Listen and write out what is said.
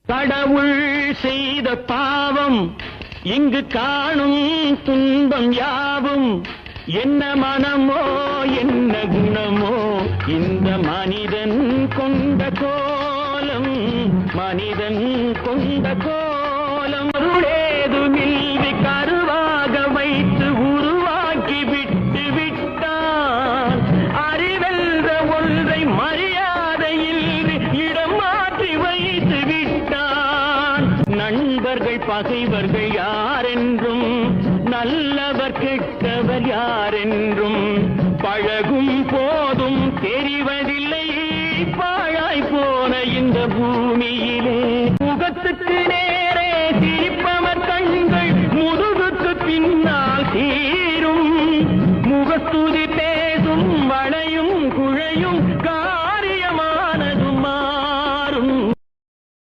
கடவுள் செய்த பாவம் இங்கு காணும் துன்பம் யாவும் என்ன மனமோ என்ன குணமோ இந்த மனிதன் கொண்ட கோலம் மனிதன் கொண்ட கோலம் அருளேதுமில்வி கருவாக வைத்து உருவாக்கி விட்டு விட்டான் அறிவென்ற ஒன்றை மரியாதையில் இடம் மாற்றி வைத்து விட்டான் நண்பர்கள் பகைவர்கள் யாரென்றும் நல்லவர் கெட்டவர் யாரென்றும் பழகும் போதும் தெரிவதில்லை பாழாய் போன இந்த பூமியிலே முகத்துக்கு